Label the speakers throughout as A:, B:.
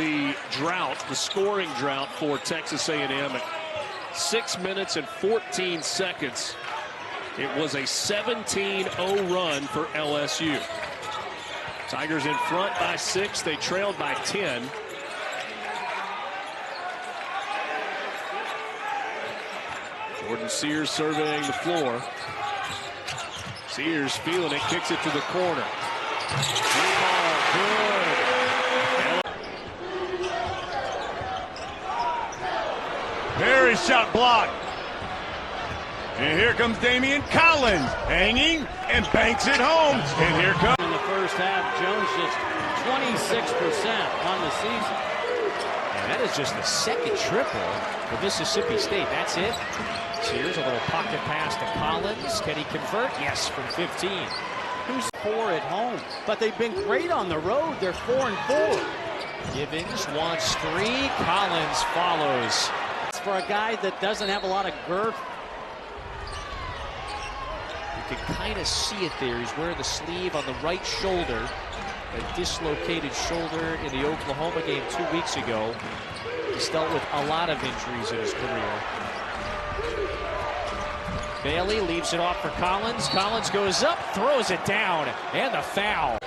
A: the drought, the scoring drought for Texas A&M at 6 minutes and 14 seconds. It was a 17-0 run for LSU. Tigers in front by 6. They trailed by 10. Jordan Sears surveying the floor. Sears feeling it, kicks it to the corner. Good.
B: Very shot blocked. And here comes Daimion Collins, hanging and banks it home. And here comes.
C: In the first half, Jones just 26% on the season.
D: And that is just the second triple for Mississippi State. That's it. Sears, a little pocket pass to Collins. Can he convert? Yes, from 15.
C: Who's 4 at home? But they've been great on the road. They're 4-4.
D: Givens wants 3. Collins follows.
C: It's for a guy that doesn't have a lot of girth.
D: You can kind of see it there. He's wearing the sleeve on the right shoulder. A dislocated shoulder in the Oklahoma game 2 weeks ago. He's dealt with a lot of injuries in his career. Bailey leaves it off for Collins. Collins goes up, throws it down, and the foul.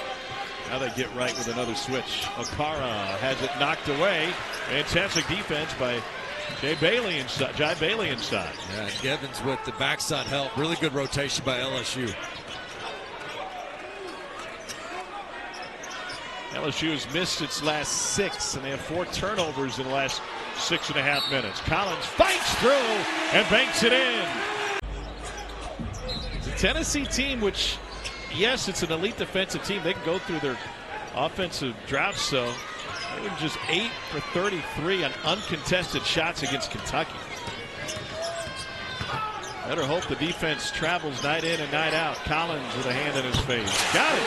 E: Now they get right with another switch. Okara has it knocked away. Fantastic defense by Jai Bailey inside.
F: Yeah, and Givens with the backside help. Really good rotation by LSU.
E: LSU has missed its last 6, and they have 4 turnovers in the last 6.5 minutes. Collins fights through and banks it in. It's a Tennessee team which, yes, it's an elite defensive team. They can go through their offensive droughts, so they were just 8 for 33 on uncontested shots against Kentucky. Better hope the defense travels night in and night out. Collins with a hand in his face. Got it.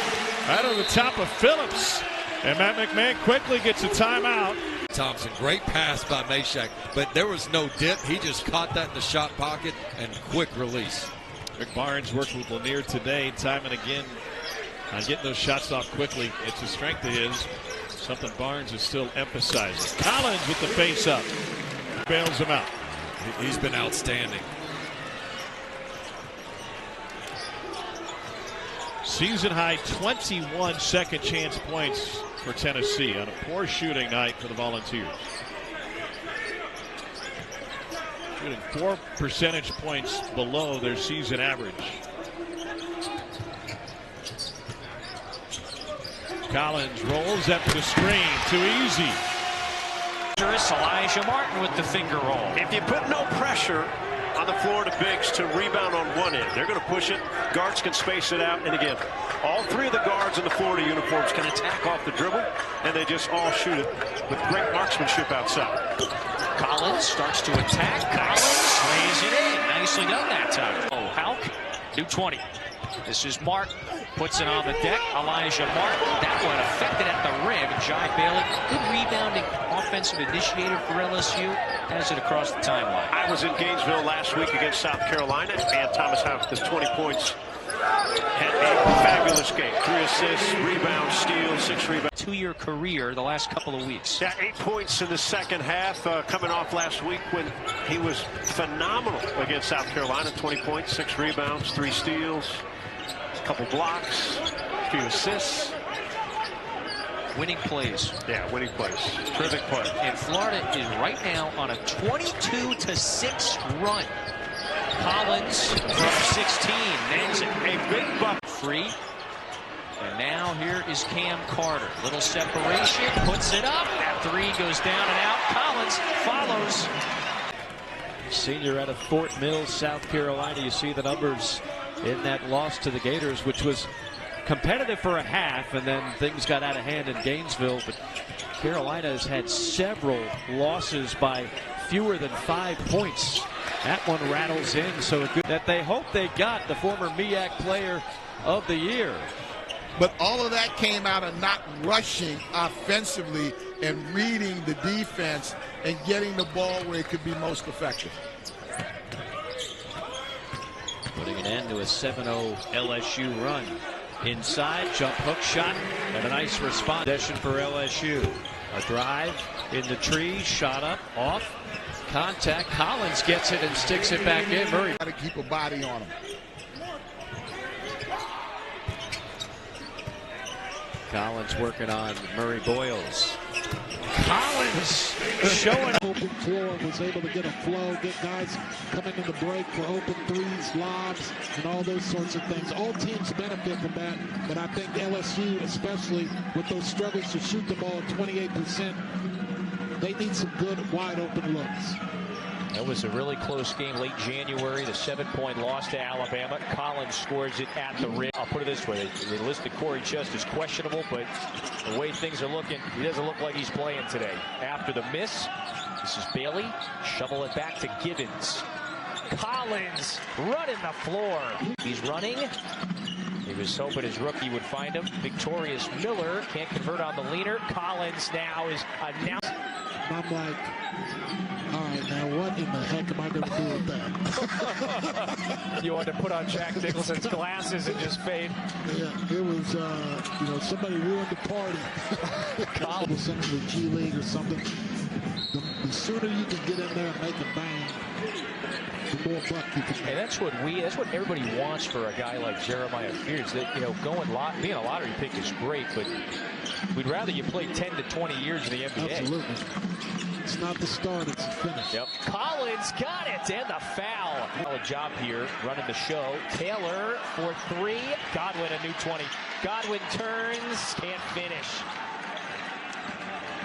E: Right on the top of Phillips. And Matt McMahon quickly gets a timeout.
F: Thompson, great pass by Meshack, but there was no dip. He just caught that in the shot pocket and quick release.
E: Rick Barnes worked with Lanier today, time and again, on getting those shots off quickly. It's a strength of his, something Barnes is still emphasizing. Collins with the face up. Bails him out.
F: He's been outstanding.
E: Season high 21 second chance points for Tennessee on a poor shooting night for the Volunteers. Shooting 4 percentage points below their season average. Collins rolls up the screen. Too easy.
D: Elijah Martin with the finger roll.
A: If you put no pressure on the Florida Bigs to rebound on one end, they're going to push it. Guards can space it out. And again, all 3 of the guards in the Florida uniforms can attack off the dribble, and they just all shoot it with great marksmanship outside.
D: Collins starts to attack. Collins lays it in. Nicely done that time. Oh, Hauk, 220. This is Martin. Puts it on the deck. Elijah Martin. That one affected at the rim. Jai Bailey, good rebounding offensive initiator for LSU. Has it across the timeline.
A: I was in Gainesville last week against South Carolina, and Thomas Hauk has 20 points. Had a fabulous game. 3 assists, rebounds, steals, 6 rebounds.
D: 2-year career the last couple of weeks.
A: Yeah, 8 points in the second half, coming off last week when he was phenomenal against South Carolina. 20 points, 6 rebounds, 3 steals, a couple blocks, a few assists.
D: Winning plays.
A: Yeah, winning plays. Terrific play.
D: And Florida is right now on a 22-6 run. Collins from 16 nails it.
A: A big buck.
D: Free. And now here is Cam Carter. Little separation, puts it up. That 3 goes down and out. Collins follows.
G: Senior out of Fort Mill, South Carolina. You see the numbers in that loss to the Gators, which was competitive for a half, and then things got out of hand in Gainesville. But Carolina has had several losses by fewer than 5 points. That one rattles in, so good that they hope they got the former MEAC player of the year.
H: But all of that came out of not rushing offensively and reading the defense and getting the ball where it could be most effective.
G: Putting an end to a 7-0 LSU run. Inside, jump hook shot, and a nice response. Possession for LSU. A drive in the tree, shot up, off, contact. Collins gets it and sticks it back in. Murray.
H: Got to keep a body on him.
G: Collins working on Murray Boyles. Collins showing
I: open floor, was able to get a flow, get guys coming in the break for open threes, lobs, and all those sorts of things. All teams benefit from that, but I think LSU, especially with those struggles to shoot the ball at 28%, they need some good wide open looks.
D: That was a really close game late January, the 7-point loss to Alabama. Collins scores it at the rim. I'll put it this way, they listed Corey Chest as questionable, but the way things are looking, he doesn't look like he's playing today. After the miss, this is Bailey, shovel it back to Gibbons. Collins running the floor. He's running. He was hoping his rookie would find him. Victorious Miller can't convert on the leaner. Collins now is announced.
I: I'm like, all right, now what in the heck am I going to do with that?
D: You wanted to put on Jack Nicholson's glasses and just fade.
I: Yeah, it was, somebody ruined the party. Collins, something with G League or something. The sooner you can get in there and make a bang, the more buck you can make.
D: And that's what everybody wants for a guy like Jeremiah Fears. That being a lottery pick is great, but we'd rather you play 10 to 20 years in the NBA.
I: Absolutely. It's not the start, it's the finish.
D: Yep. Collins got it, and the foul. Solid job here, running the show. Taylor for three. Godwin a new 20. Godwin turns, can't finish.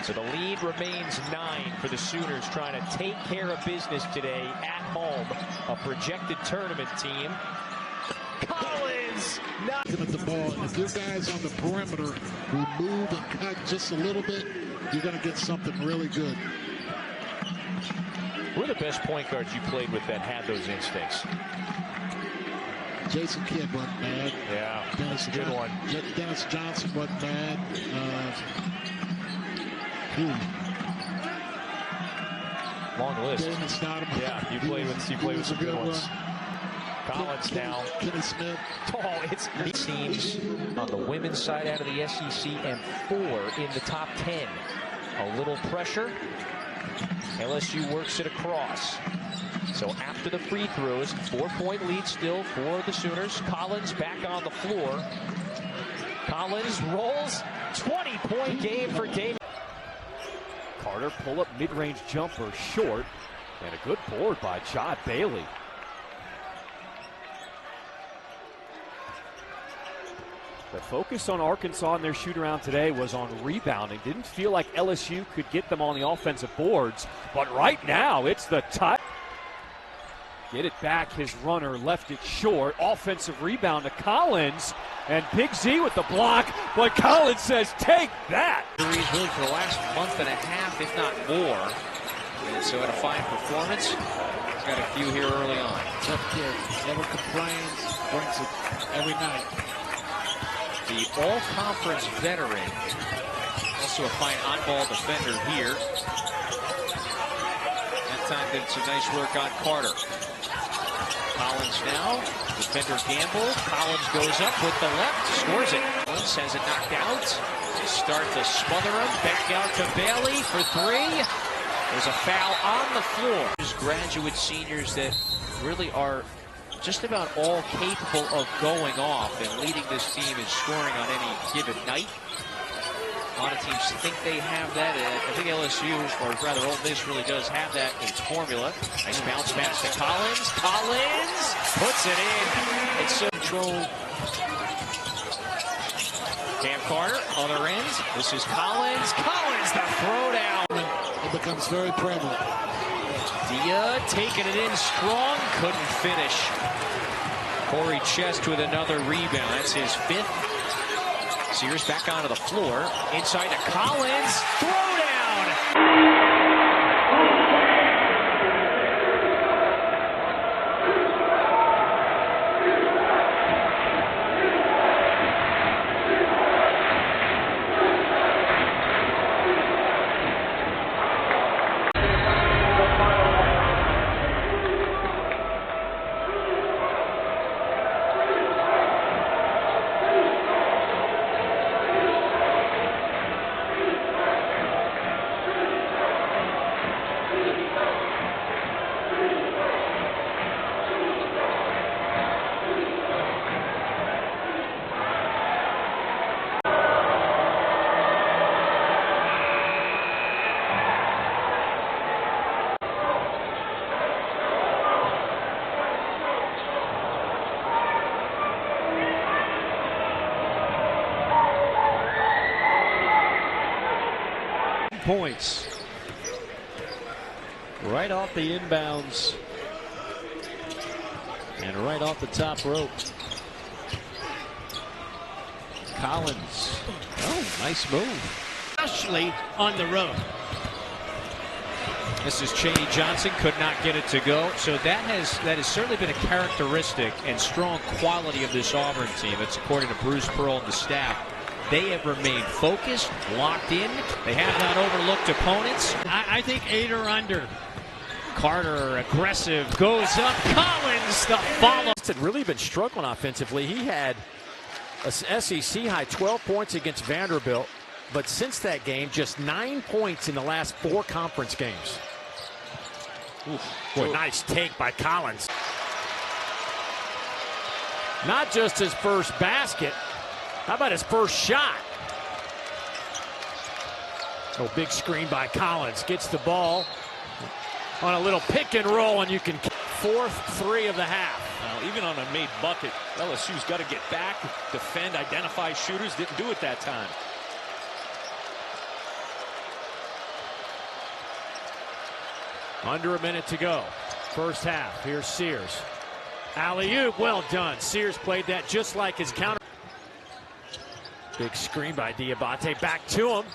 D: So the lead remains 9 for the Sooners, trying to take care of business today at home. A projected tournament team. Collins not
I: at the ball. If your guys on the perimeter will move and cut just a little bit, you're going to get something really good.
D: Who are the best point guards you played with that had those instincts?
I: Jason Kidd wasn't bad.
D: Yeah, that's a good one.
I: Dennis Johnson wasn't bad.
D: Long list.
I: Yeah,
D: you played with some good ones. Collins now.
I: Kenny Smith.
D: Oh, it's these teams on the women's side out of the SEC and 4 in the top 10. A little pressure. LSU works it across. So after the free throws, 4-point lead still for the Sooners. Collins back on the floor. Collins rolls. 20-point game for Daimion.
C: Carter pull-up mid-range jumper short, and a good board by Jod Bailey. The focus on Arkansas in their shoot-around today was on rebounding. Didn't feel like LSU could get them on the offensive boards, but right now it's the tie. Get it back, his runner left it short. Offensive rebound to Collins, and Big Z with the block, but Collins says, take that!
D: Really for the last month and a half, if not more. And so at a fine performance, he's got a few here early on.
I: Tough kid, never complains, brings it every night.
D: The all-conference veteran, also a fine on-ball defender here. That time did some nice work on Carter. Collins now, defender Gamble. Collins goes up with the left, scores it. Collins has it knocked out. They start to smother him. Back out to Bailey for three. There's a foul on the floor. There's graduate seniors that really are just about all capable of going off and leading this team in scoring on any given night. A lot of teams think they have that. I think LSU, or rather Ole Miss, really does have that in its formula. Nice bounce pass to Collins. Collins puts it in. It's so controlled. Cam Carter, other end. This is Collins. Collins, the throwdown.
I: It becomes very prevalent.
D: Dia taking it in strong, couldn't finish. Corey Chest with another rebound. That's his 5th. Sears back onto the floor. Inside to Collins. Throwdown.
G: points. Right off the inbounds. And right off the top rope. Collins. Oh, nice move.
J: Especially on the road.
D: This is Cheney Johnson, could not get it to go. So that has certainly been a characteristic and strong quality of this Auburn team. It's according to Bruce Pearl and the staff. They have remained focused, locked in. They have not overlooked opponents.
J: I think 8 or under.
D: Carter, aggressive, goes up. Collins, the follow.
C: Had really been struggling offensively. He had a SEC high 12 points against Vanderbilt, but since that game, just 9 points in the last 4 conference games. Boy, nice take by Collins. Not just his first basket. How about his first shot? Oh, big screen by Collins. Gets the ball on a little pick and roll, and you can 4th 3 of the half.
A: Now, even on a made bucket, LSU's got to get back, defend, identify shooters. Didn't do it that time.
C: Under a minute to go. First half. Here's Sears. Alley-oop, well done. Sears played that just like his counter. Big screen by Diabate. Back to him.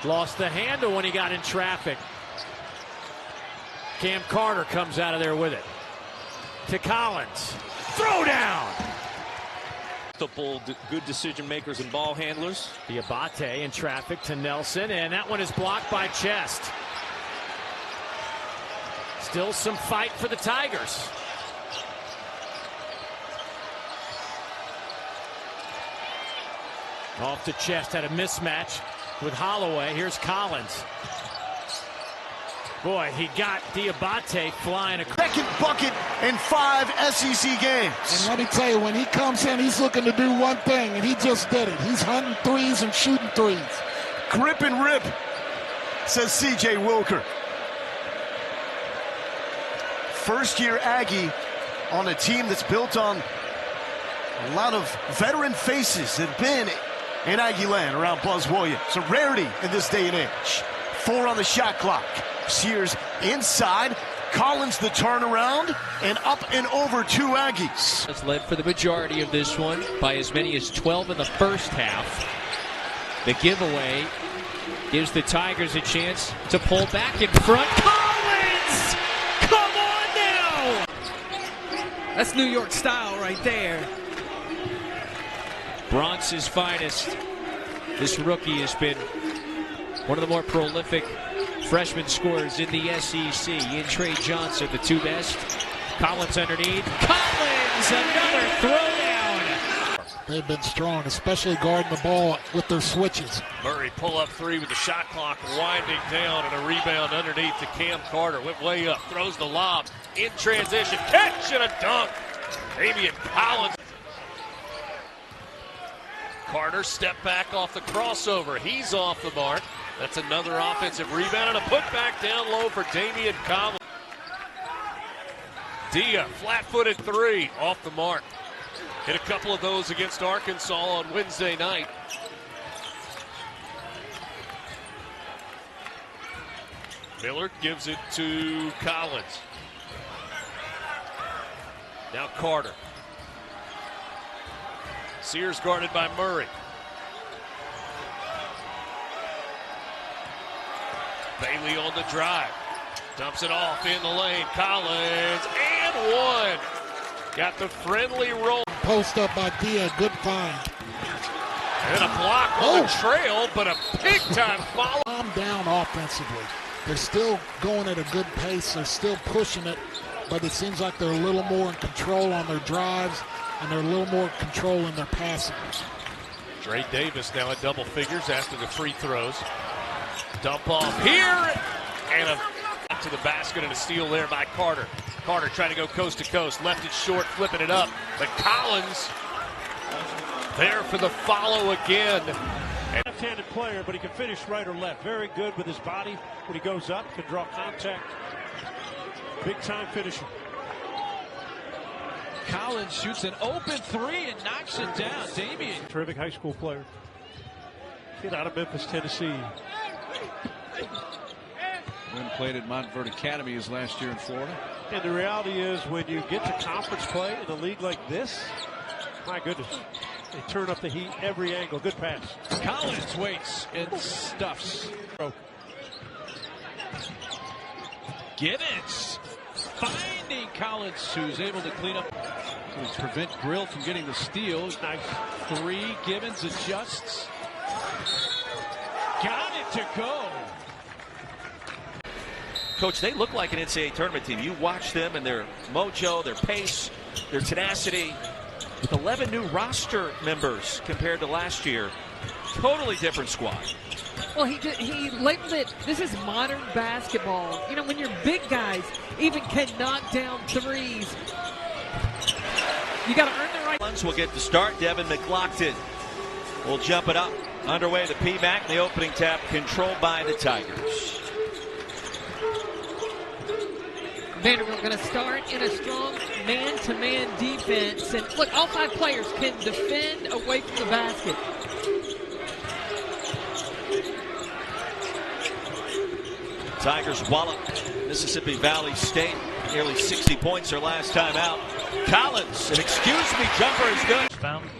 C: Lost the handle when he got in traffic. Cam Carter comes out of there with it. To Collins. Throw down.
A: Multiple good decision makers and ball handlers.
C: Diabate in traffic to Nelson, and that one is blocked by Chest. Still some fight for the Tigers. Off to Chest, had a mismatch with Holloway. Here's Collins. Boy, he got Diabate flying across.
B: Second bucket in 5 SEC games.
I: And let me tell you, when he comes in, he's looking to do one thing, and he just did it. He's hunting threes and shooting threes.
B: Grip and rip, says C.J. Wilker. First-year Aggie on a team that's built on a lot of veteran faces that have been in Aggie land around Buzz Williams. A rarity in this day and age. 4 on the shot clock. Sears inside. Collins the turnaround, and up and over 2 Aggies.
G: Has led for the majority of this one by as many as 12 in the first half. The giveaway gives the Tigers a chance to pull back in front. Collins! Come on now!
J: That's New York style right there.
G: Bronx's finest. This rookie has been one of the more prolific freshman scorers in the SEC. In Trey Johnson, the 2 best. Collins underneath. Collins, another throwdown.
I: They've been strong, especially guarding the ball with their switches.
A: Murray pull-up 3 with the shot clock winding down, and a rebound underneath to Cam Carter. Went way up, throws the lob in transition. Catch and a dunk. Daimion Collins. Carter step back off the crossover. He's off the mark. That's another offensive rebound and a putback down low for Daimion Collins. Dia, flat-footed 3, off the mark. Hit a couple of those against Arkansas on Wednesday night. Miller gives it to Collins. Now Carter. Sears guarded by Murray. Bailey on the drive. Dumps it off in the lane. Collins, and one. Got the friendly roll.
I: Post up by Dia, good find.
A: And a block on the trail, but a big-time follow.
I: Calm down offensively. They're still going at a good pace. They're still pushing it, but it seems like they're a little more in control on their drives, and they're a little more control in their passing.
A: Dre Davis now at double figures after the free throws. Dump off here, and a to the basket, and a steal there by Carter. Carter trying to go coast to coast, left it short, flipping it up, but Collins there for the follow again.
K: Left-handed player, but he can finish right or left. Very good with his body when he goes up, can draw contact. Big-time finisher.
J: Collins shoots an open 3 and knocks it down. Daimion.
K: Terrific high school player. Kid out of Memphis, Tennessee.
J: Wynn played at Montverde Academy his last year in Florida.
K: And the reality is, when you get to conference play in a league like this, my goodness, they turn up the heat every angle. Good pass.
J: Collins waits and stuffs. Gibbons finding Collins, who's able to clean up. To prevent Grill from getting the steal.
K: Nice.
J: 3. Gibbons adjusts. Got it to go.
L: Coach, they look like an NCAA tournament team. You watch them and their mojo, their pace, their tenacity. With 11 new roster members compared to last year. Totally different squad.
M: Well, he labeled it, this is modern basketball. You know, when your big guys even can knock down threes, you got to earn the right.
L: Will get the start. Devin McLaughlin will jump it up. Underway the PMAC. The opening tap controlled by the Tigers.
M: Vanderbilt going to start in a strong man-to-man defense. And look, all 5 players can defend away from the basket.
L: Tigers wallop Mississippi Valley State. Nearly 60 points their last time out. Collins, an excuse me jumper is good.
N: Fountain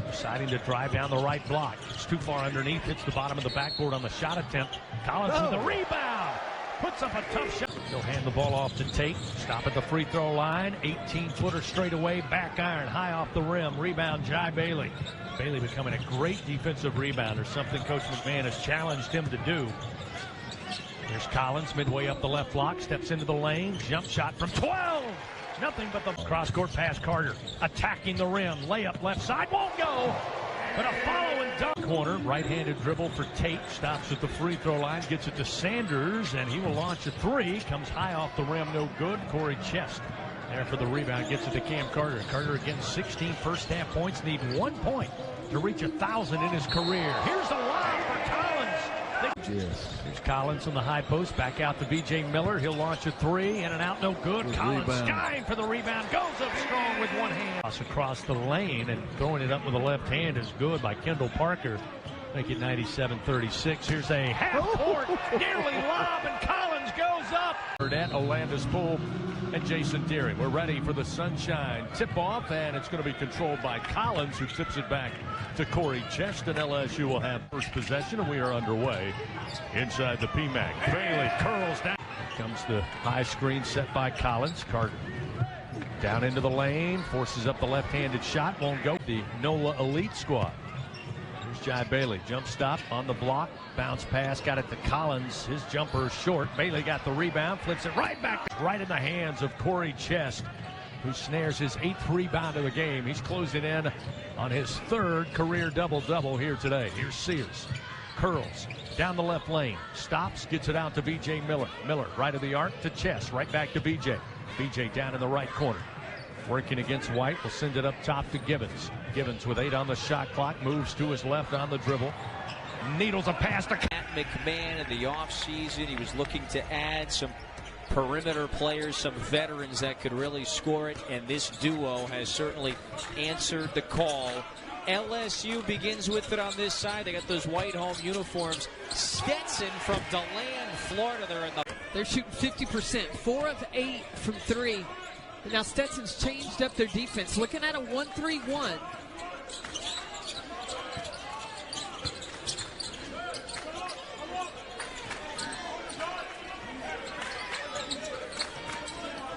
N: deciding to drive down the right block. It's too far underneath. Hits the bottom of the backboard on the shot attempt. Collins with the rebound. Puts up a tough shot. He'll hand the ball off to Tate. Stop at the free throw line. 18-footer straight away. Back iron. High off the rim. Rebound, Jai Bailey. Bailey becoming a great defensive rebounder. Something Coach McMahon has challenged him to do. Here's Collins midway up the left block. Steps into the lane. Jump shot from 12. Nothing but the cross-court pass. Carter attacking the rim. Layup left side. Won't go. But a following dunk. Corner. Right-handed dribble for Tate. Stops at the free throw line. Gets it to Sanders. And he will launch a 3. Comes high off the rim. No good. Corey Chest there for the rebound. Gets it to Cam Carter. Carter again 16 first half points. Need 1 point to reach 1,000 in his career. Here's the line for Collins. Here's Collins on the high post. Back out to B.J. Miller. He'll launch a 3. In and out, no good. Good Collins rebound. Skying for the rebound. Goes up strong with one hand. Across the lane and throwing it up with the left hand is good by Kendall Parker. Make it 97-36. Here's a half-court, nearly lob, and Collins goes up. Burdette, Olandis Poole, and Jason Deary. We're ready for the Sunshine tip-off, and it's going to be controlled by Collins, who tips it back to Corey Chest, and LSU will have first possession, and we are underway inside the PMAC. Bailey curls down. Comes the high screen set by Collins. Carter down into the lane, forces up the left-handed shot, won't go. The NOLA Elite squad. Here's Jai Bailey, jump stop on the block, bounce pass, got it to Collins. His jumper is short. Bailey got the rebound, flips it right back, right in the hands of Corey Chest, who snares his 8th rebound of the game. He's closing in on his 3rd career double-double here today. Here's Sears, curls down the left lane, stops, gets it out to B.J. Miller. Miller right of the arc to Chest, right back to B.J. B.J. down in the right corner. Working against White, will send it up top to Gibbons. Gibbons with 8 on the shot clock, moves to his left on the dribble. Needles a pass to
D: McMahon in the offseason. He was looking to add some perimeter players, some veterans that could really score it, and this duo has certainly answered the call. LSU begins with it on this side. They got those white home uniforms. Stetson from DeLand, Florida.
M: They're shooting 50%, 4 of 8 from 3. And now Stetson's changed up their defense, looking at a 1-3-1.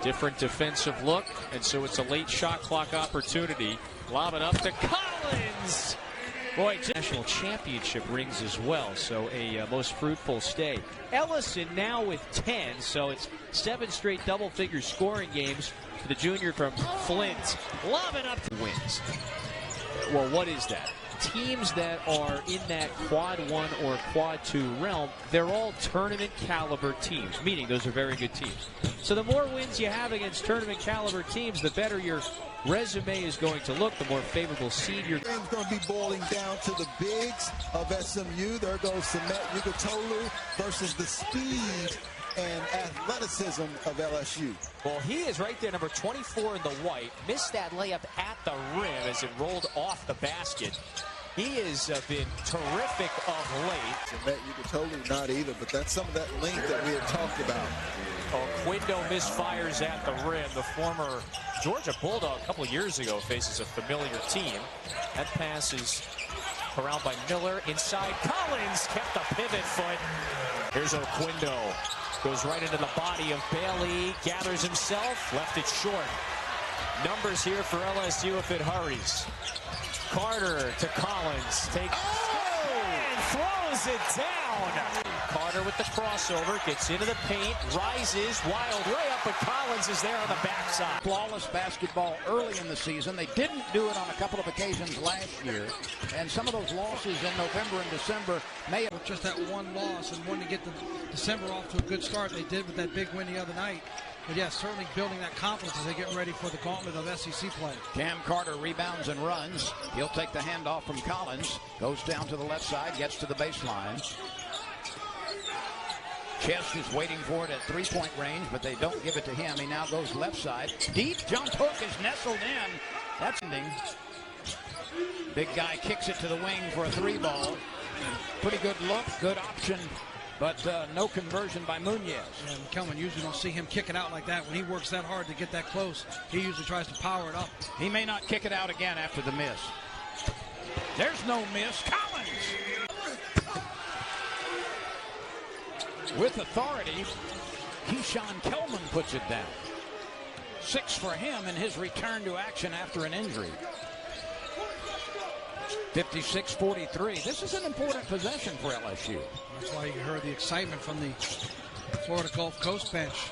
D: Different defensive look, and so it's a late shot clock opportunity. Lob it up to Collins. Boy, national championship rings as well, so a most fruitful stay. Ellison now with 10, so it's 7 straight double-figure scoring games for the junior from Flint. Lob it up to wins. Well, what is that? Teams that are in that quad 1 or quad 2 realm, they're all tournament caliber teams, meaning those are very good teams. So the more wins you have against tournament caliber teams, the better your resume is going to look, the more favorable seed you're
O: going to be boiling down to the bigs of SMU. There goes Samet Yugotolu versus the speed and athleticism of LSU.
D: Well, he is right there, number 24 in the white. Missed that layup at the rim as it rolled off the basket. He has been terrific of late.
O: And that you could totally not either, but that's some of that length that we had talked about.
D: Quindo misfires at the rim. The former Georgia Bulldog a couple of years ago faces a familiar team. That pass is corralled by Miller. Inside, Collins kept the pivot foot. Here's Quindo. Goes right into the body of Bailey. Gathers himself. Left it short. Numbers here for LSU if it hurries. Carter to Collins. And throws it down. Carter with the crossover. Gets into the paint. Rises. Wild layup, but Collins is there on the backside.
P: Flawless basketball early in the season. They didn't do it on a couple of occasions last year. And some of those losses in November and December may have
Q: just that one loss and wanting to get the December off to a good start. They did with that big win the other night. But yes, certainly building that confidence as they get ready for the gauntlet of SEC play.
P: Cam Carter rebounds and runs. He'll take the handoff from Collins. Goes down to the left side, gets to the baseline. Chest is waiting for it at three-point range, but they don't give it to him. He now goes left side. Deep jump hook is nestled in. That's ending. Big guy kicks it to the wing for a three ball. Pretty good look, good option. But no conversion by Munoz.
Q: And Kelman usually don't see him kick it out like that. When he works that hard to get that close, he usually tries to power it up.
P: He may not kick it out again after the miss. There's no miss. Collins! With authority, Keyshawn Kelman puts it down. 6 for him in his return to action after an injury. 56-43. This is an important possession for LSU.
Q: That's why you heard the excitement from the Florida Gulf Coast bench.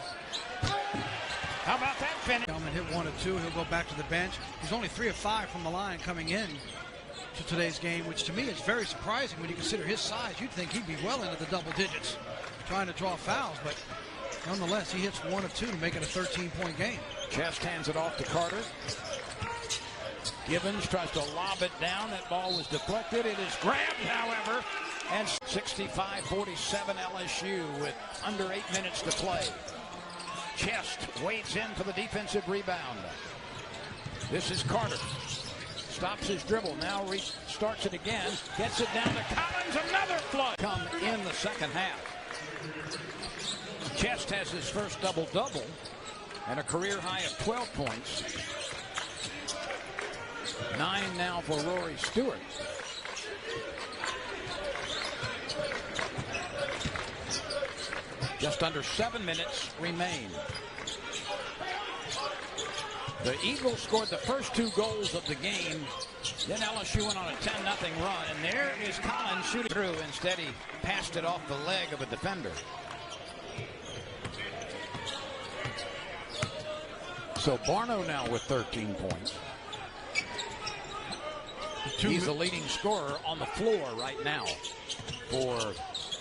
P: How about that finish?
Q: Kelman hit 1 of 2. He'll go back to the bench. He's only 3 of 5 from the line coming in to today's game, which to me is very surprising when you consider his size. You'd think he'd be well into the double digits trying to draw fouls, but nonetheless, he hits 1 of 2 to make it a 13-point game.
P: Chest hands it off to Carter. Gibbons tries to lob it down. That ball was deflected. It is grabbed, however, and 65-47 LSU with under 8 minutes to play. Chest wades in for the defensive rebound. This is Carter. Stops his dribble. Now restarts it again. Gets it down to Collins. Another flood. Come in the second half. Chest has his first double-double and a career high of 12 points. 9 now for Rory Stewart. Just under 7 minutes remain. The Eagles scored the first 2 goals of the game. Then LSU went on a 10-0 run. And there is Collins shooting through. Instead, he passed it off the leg of a defender. So Barno now with 13 points. He's the leading scorer on the floor right now for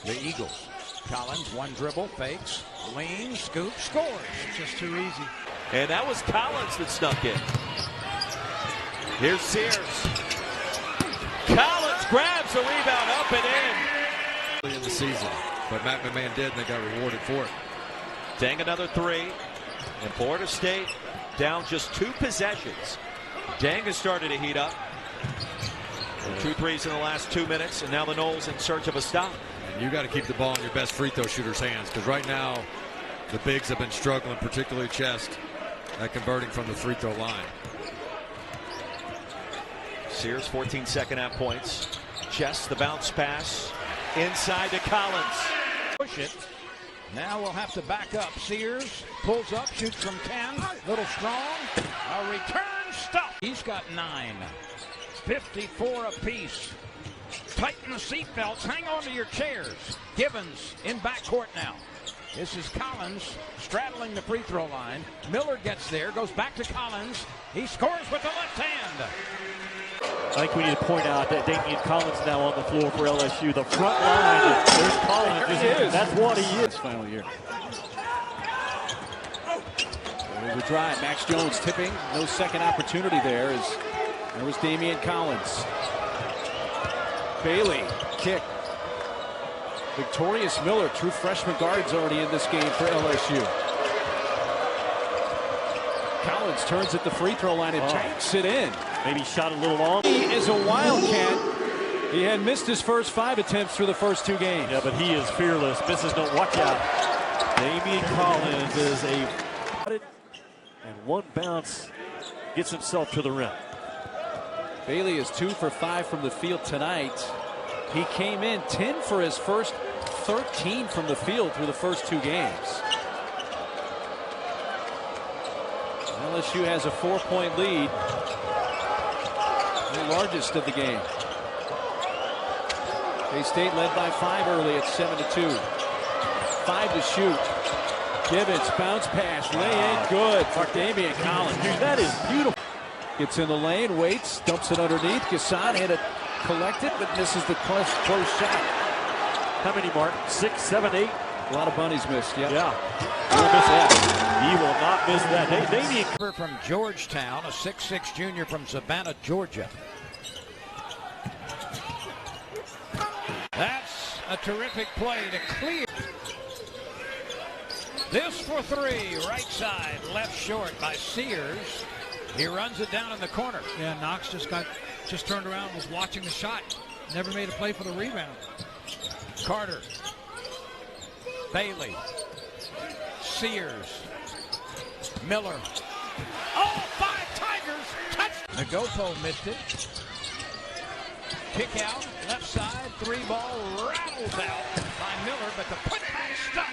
P: the Eagles. Collins, 1 dribble, fakes, leans, scoops, scores.
Q: Just too easy.
L: And that was Collins that snuck in. Here's Sears. Collins grabs the rebound up and in.
F: In the season, but Matt McMahon did, and they got rewarded for it.
L: Dang, another 3. And Florida State down just 2 possessions. Dang has started to heat up. 2 threes in the last 2 minutes, and now the Noles in search of a stop.
F: And you got to keep the ball in your best free throw shooter's hands, because right now the bigs have been struggling, particularly Chest, at converting from the free throw line.
L: Sears, 14 second-half points. Chest, the bounce pass inside to Collins.
P: Push it. Now we'll have to back up. Sears pulls up, shoots from 10. Little strong. A return stop. He's got 9. 54 apiece. Tighten the seatbelts. Hang on to your chairs. Gibbons in backcourt now. This is Collins straddling the free throw line. Miller gets there, goes back to Collins. He scores with the left hand.
C: I think we need to point out that Daimion Collins now on the floor for LSU. The front line, there's Collins. There he is. That's what he is. Final year. There's a drive. Max Jones tipping. No second opportunity there. There was Daimion Collins. Bailey, kick. Victorious Miller, true freshman guard's already in this game for LSU. Collins turns at the free throw line and tanks it in. Maybe shot a little long. He is a Wildcat. He had missed his first 5 attempts through the first 2 games.
R: Yeah, but he is fearless. Misses don't watch out. Daimion Collins is and one bounce gets himself to the rim.
C: Bailey is 2 for 5 from the field tonight. He came in 10 for his first 13 from the field through the first 2 games. LSU has a 4-point lead. The largest of the game. K-State led by 5 early at 7-2. 5 to shoot. Gibbons, bounce pass, lay in, good for Daimion Collins.
R: That is beautiful.
C: Gets in the lane, waits, dumps it underneath. Gassan had it collected, but misses the close shot.
R: How many, Mark? 6, 7, 8?
C: A lot of bunnies missed, yeah.
R: Yeah. He'll miss that. He will not miss that. Daimion
P: from Georgetown, a 6'6" junior from Savannah, Georgia. That's a terrific play to clear. This for 3, right side, left short by Sears. He runs it down in the corner.
Q: Yeah, Knox just turned around and was watching the shot. Never made a play for the rebound.
P: Carter. Bailey. Sears. Miller. Oh, 5 Tigers! Touch! Nagopo missed it. Kick out, left side, 3 ball rattles out by Miller, but the putback stop.